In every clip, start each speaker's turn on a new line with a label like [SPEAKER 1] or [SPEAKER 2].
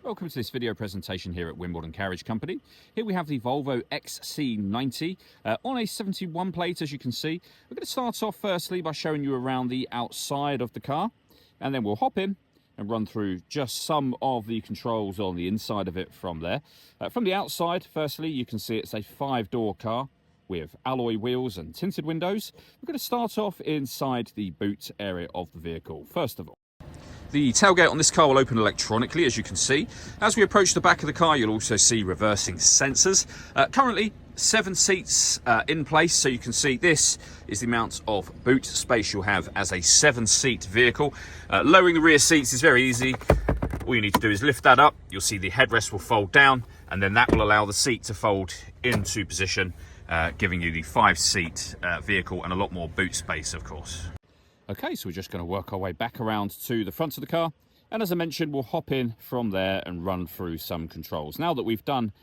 [SPEAKER 1] Welcome to this video presentation here at Wimbledon Carriage Company. Here we have the Volvo XC90 on a 71 plate, as you can see. We're going to start off firstly by showing you around the outside of the car, and then we'll hop in and run through just some of the controls on the inside of it from there. From the outside, firstly, you can see it's a 5-door car with alloy wheels and tinted windows. We're going to start off inside the boot area of the vehicle, first of all. The tailgate on this car will open electronically, as you can see. As we approach the back of the car, you'll also see reversing sensors. Currently, 7 seats in place, so you can see this is the amount of boot space you'll have as a 7-seat vehicle. Lowering the rear seats is very easy. All you need to do is lift that up. You'll see the headrest will fold down, and then that will allow the seat to fold into position, giving you the 5-seat vehicle and a lot more boot space, of course. Okay, so we're just going to work our way back around to the front of the car. And as I mentioned, we'll hop in from there and run through some controls. Now that we've done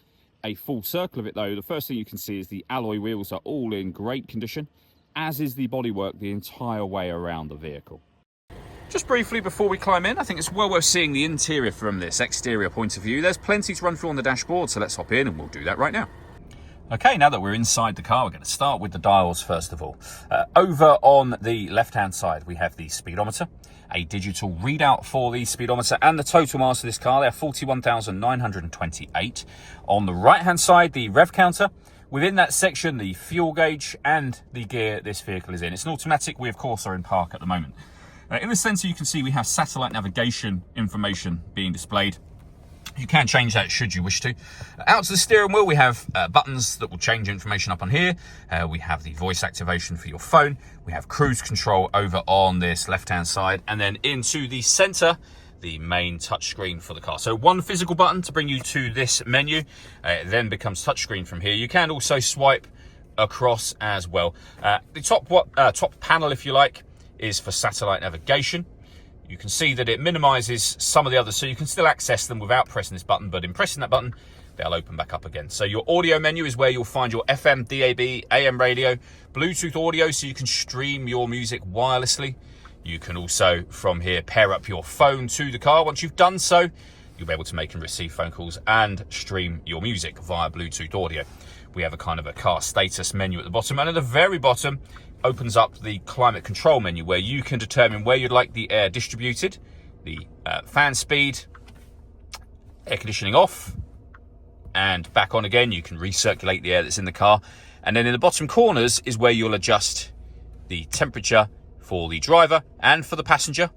[SPEAKER 1] a full circle of it, though, the first thing you can see is the alloy wheels are all in great condition, as is the bodywork the entire way around the vehicle. Just briefly before we climb in, I think it's well worth seeing the interior from this exterior point of view. There's plenty to run through on the dashboard, so let's hop in and we'll do that right now. Okay, now that we're inside the car, we're going to start with the dials first of all. Over on the left-hand side, we have the speedometer, a digital readout for the speedometer, and the total miles of this car. They're 41,928. On the right-hand side, the rev counter. Within that section, the fuel gauge and the gear this vehicle is in. It's an automatic. We, of course, are in park at the moment. In the center, you can see we have satellite navigation information being displayed. You can change that should you wish to. Out to the steering wheel, we have buttons that will change information up on here. We have the voice activation for your phone. We have cruise control over on this left-hand side. And then into the center, the main touchscreen for the car. So one physical button to bring you to this menu. It then becomes touchscreen from here. You can also swipe across as well. The top panel, if you like, is for satellite navigation. You can see that it minimizes some of the others, so you can still access them without pressing this button, but in pressing that button, they'll open back up again. So your audio menu is where you'll find your FM, DAB, AM radio, Bluetooth audio, so you can stream your music wirelessly. You can also, from here, pair up your phone to the car. Once you've done so, you'll be able to make and receive phone calls and stream your music via Bluetooth audio. We have a kind of a car status menu at the bottom, and at the very bottom, opens up the climate control menu where you can determine where you'd like the air distributed, the fan speed, air conditioning off and back on again. You can recirculate the air that's in the car. And then in the bottom corners is where you'll adjust the temperature for the driver and for the passenger.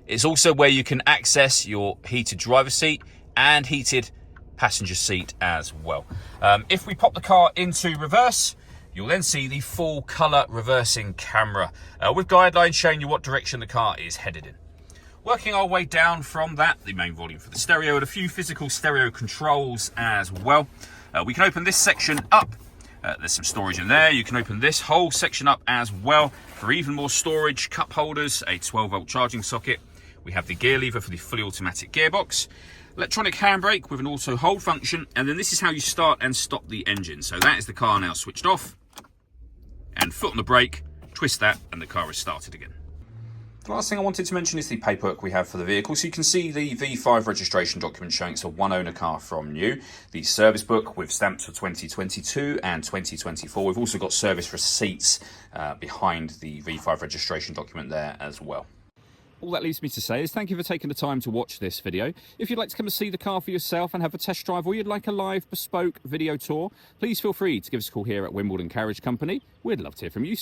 [SPEAKER 1] It's also where you can access your heated driver's seat and heated passenger seat as well. If we pop the car into reverse, you'll then see the full colour reversing camera with guidelines showing you what direction the car is headed in. Working our way down from that, the main volume for the stereo and a few physical stereo controls as well. We can open this section up. There's some storage in there. You can open this whole section up as well for even more storage, cup holders, a 12-volt charging socket. We have the gear lever for the fully automatic gearbox. Electronic handbrake with an auto hold function, and then this is how you start and stop the engine. So that is the car now switched off, and foot on the brake, twist that, and the car is started again. The last thing I wanted to mention is the paperwork we have for the vehicle. So you can see the V5 registration document showing it's a one-owner car from new. The service book with stamps for 2022 and 2024. We've also got service receipts behind the V5 registration document there as well. All that leaves me to say is thank you for taking the time to watch this video. If you'd like to come and see the car for yourself and have a test drive, or you'd like a live bespoke video tour, please feel free to give us a call here at Wimbledon Carriage Company. We'd love to hear from you.